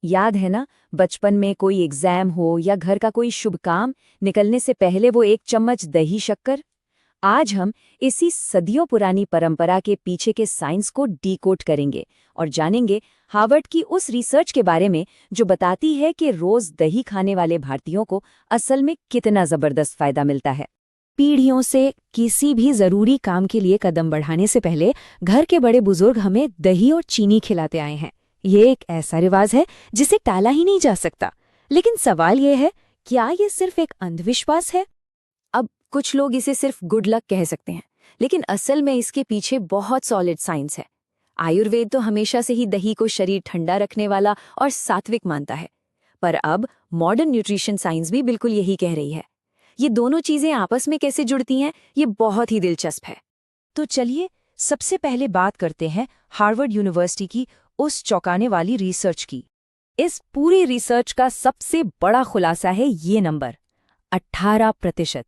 याद है ना, बचपन में कोई एग्जाम हो या घर का कोई शुभ काम, निकलने से पहले वो 1 चम्मच दही शक्कर। आज हम इसी सदियों पुरानी परंपरा के पीछे के साइंस को डीकोड करेंगे और जानेंगे हार्वर्ड की उस रिसर्च के बारे में जो बताती है कि रोज दही खाने वाले भारतीयों को असल में कितना जबरदस्त फायदा मिलता है। पीढ़ियों से किसी भी जरूरी काम के लिए कदम बढ़ाने से पहले घर के बड़े बुजुर्ग हमें दही और चीनी खिलाते आए हैं। ये एक ऐसा रिवाज है जिसे टाला ही नहीं जा सकता। लेकिन सवाल ये है, क्या ये सिर्फ एक अंधविश्वास है? अब कुछ लोग इसे सिर्फ गुड लक कह सकते हैं, लेकिन असल में इसके पीछे बहुत सॉलिड साइंस है। आयुर्वेद तो हमेशा से ही दही को शरीर ठंडा रखने वाला और सात्विक मानता है, पर अब मॉडर्न न्यूट्रिशन साइंस भी बिल्कुल यही कह रही है। ये दोनों चीजें आपस में कैसे जुड़ती हैं, ये बहुत ही दिलचस्प है। तो चलिए सबसे पहले बात करते हैं हार्वर्ड यूनिवर्सिटी की उस चौंकाने वाली रिसर्च की। इस पूरी रिसर्च का सबसे बड़ा खुलासा है ये नंबर 18%।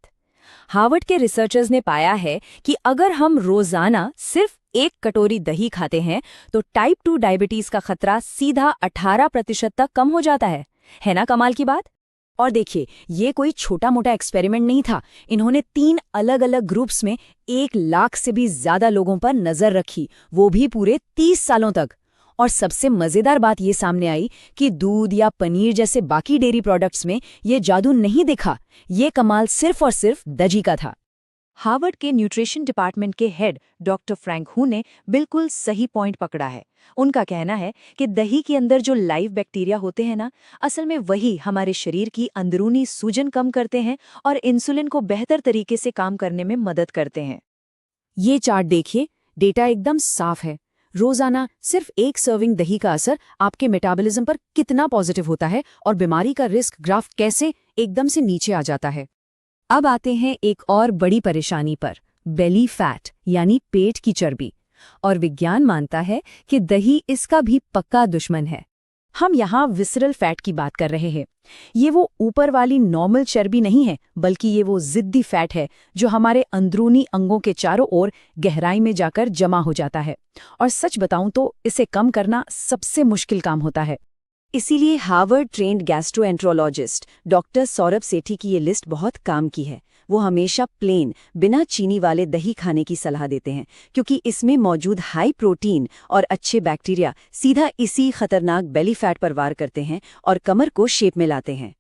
हार्वर्ड के रिसर्चर्स ने पाया है कि अगर हम रोजाना सिर्फ 1 कटोरी दही खाते हैं तो टाइप 2 डायबिटीज का खतरा सीधा 18% तक कम हो जाता है ना कमाल की बात? और देखिए, ये कोई छोटा मोटा एक्सपेरिमेंट नहीं था। इन्होंने 3 अलग अलग ग्रुप्स में 1 लाख से भी ज्यादा लोगों पर नजर रखी, वो भी पूरे 30 सालों तक। और सबसे मजेदार बात ये सामने आई कि दूध या पनीर जैसे बाकी डेयरी प्रोडक्ट्स में ये जादू नहीं दिखा। ये कमाल सिर्फ और सिर्फ दही का था। हार्वर्ड के न्यूट्रिशन डिपार्टमेंट के हेड डॉक्टर फ्रैंक हू ने बिल्कुल सही पॉइंट पकड़ा है। उनका कहना है कि दही के अंदर जो लाइव बैक्टीरिया होते हैं ना, असल में वही हमारे शरीर की अंदरूनी सूजन कम करते हैं और इंसुलिन को बेहतर तरीके से काम करने में मदद करते हैं। ये चार्ट देखिए, डेटा एकदम साफ है। रोजाना सिर्फ 1 सर्विंग दही का असर आपके मेटाबॉलिज्म पर कितना पॉजिटिव होता है और बीमारी का रिस्क ग्राफ कैसे एकदम से नीचे आ जाता है। अब आते हैं एक और बड़ी परेशानी पर, बेली फैट यानी पेट की चर्बी। और विज्ञान मानता है कि दही इसका भी पक्का दुश्मन है। हम यहाँ विसरल फैट की बात कर रहे हैं। ये वो ऊपर वाली नॉर्मल चर्बी नहीं है, बल्कि ये वो जिद्दी फैट है जो हमारे अंदरूनी अंगों के चारों ओर गहराई में जाकर जमा हो जाता है। और सच बताऊं तो इसे कम करना सबसे मुश्किल काम होता है। इसीलिए Harvard trained gastroenterologist doctor Saurabh Sethi की ये लिस्ट बहुत काम की है। वो हमेशा प्लेन बिना चीनी वाले दही खाने की सलाह देते हैं, क्योंकि इसमें मौजूद हाई प्रोटीन और अच्छे बैक्टीरिया सीधा इसी खतरनाक बेली फैट पर वार करते हैं और कमर को शेप में लाते हैं।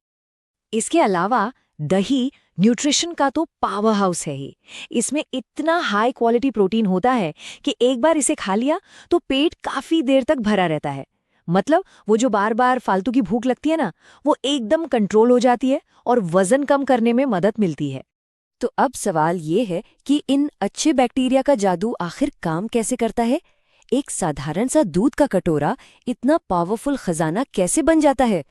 इसके अलावा दही न्यूट्रिशन का तो पावर हाउस है ही। इसमें इतना हाई क्वालिटी प्रोटीन होता है कि एक बार इसे खा लिया तो पेट काफी देर तक भरा रहता है। मतलब वो जो बार बार फालतू की भूख लगती है ना, वो एकदम कंट्रोल हो जाती है और वजन कम करने में मदद मिलती है। तो अब सवाल ये है कि इन अच्छे बैक्टीरिया का जादू आखिर काम कैसे करता है? एक साधारण सा दूध का कटोरा इतना पावरफुल खजाना कैसे बन जाता है?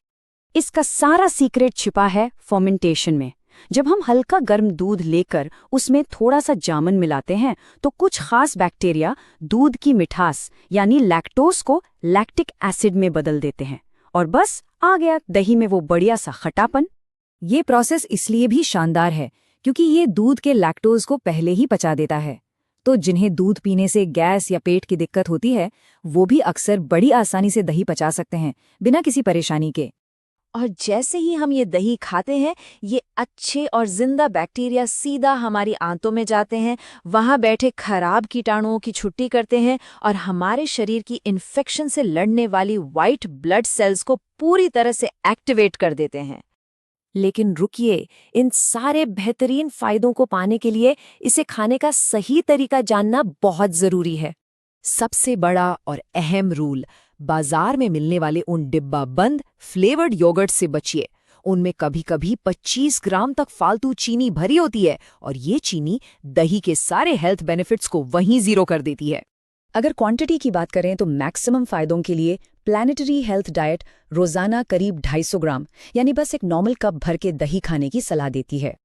इसका सारा सीक्रेट छिपा है फर्मेंटेशन में। जब हम हल्का गर्म दूध लेकर उसमें थोड़ा सा जामन मिलाते हैं तो कुछ खास बैक्टीरिया दूध की मिठास यानी लैक्टोज को लैक्टिक एसिड में बदल देते हैं और बस आ गया दही में वो बढ़िया सा खटापन। ये प्रोसेस इसलिए भी शानदार है क्योंकि ये दूध के लैक्टोज को पहले ही पचा देता है। तो जिन्हें दूध पीने से गैस या पेट की दिक्कत होती है, वो भी अक्सर बड़ी आसानी से दही पचा सकते हैं बिना किसी परेशानी के। और जैसे ही हम ये दही खाते हैं, ये अच्छे और जिंदा बैक्टीरिया सीधा हमारी आंतों में जाते हैं, वहां बैठे खराब कीटाणुओं की छुट्टी करते हैं और हमारे शरीर की इन्फेक्शन से लड़ने वाली वाइट ब्लड सेल्स को पूरी तरह से एक्टिवेट कर देते हैं। लेकिन रुकिए, इन सारे बेहतरीन फायदों को पाने के लिए इसे खाने का सही तरीका जानना बहुत जरूरी है। सबसे बड़ा और अहम रूल, बाजार में मिलने वाले उन डिब्बा बंद फ्लेवर्ड योगर्ट से बचिए। उनमें कभी कभी 25 ग्राम तक फालतू चीनी भरी होती है और ये चीनी दही के सारे हेल्थ बेनिफिट्स को वहीं जीरो कर देती है। अगर क्वांटिटी की बात करें तो मैक्सिमम फायदों के लिए प्लानिटरी हेल्थ डाइट रोजाना करीब 250 ग्राम यानी बस एक नॉर्मल कप भर के दही खाने की सलाह देती है।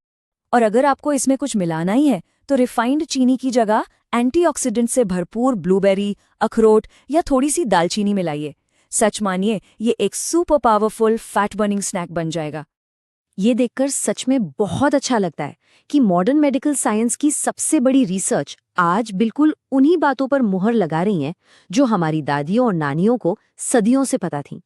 और अगर आपको इसमें कुछ मिलाना ही है तो रिफाइंड चीनी की जगह एंटीऑक्सीडेंट से भरपूर ब्लूबेरी, अखरोट या थोड़ी सी दालचीनी मिलाइए। सच मानिए, ये एक super powerful fat burning snack बन जाएगा। ये देखकर सच में बहुत अच्छा लगता है कि मॉडर्न मेडिकल साइंस की सबसे बड़ी रिसर्च आज बिल्कुल उन्हीं बातों पर मुहर लगा रही है जो हमारी दादियों और नानियों को सदियों से पता थी।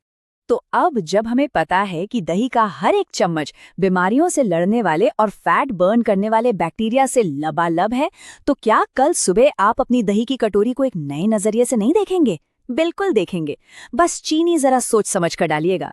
तो अब जब हमें पता है कि दही का हर एक चम्मच बीमारियों से लड़ने वाले और फैट बर्न करने वाले बैक्टीरिया से लबालब है, तो क्या कल सुबह आप अपनी दही की कटोरी को एक नए नजरिए से नहीं देखेंगे? बिल्कुल देखेंगे। बस चीनी जरा सोच समझ कर डालिएगा।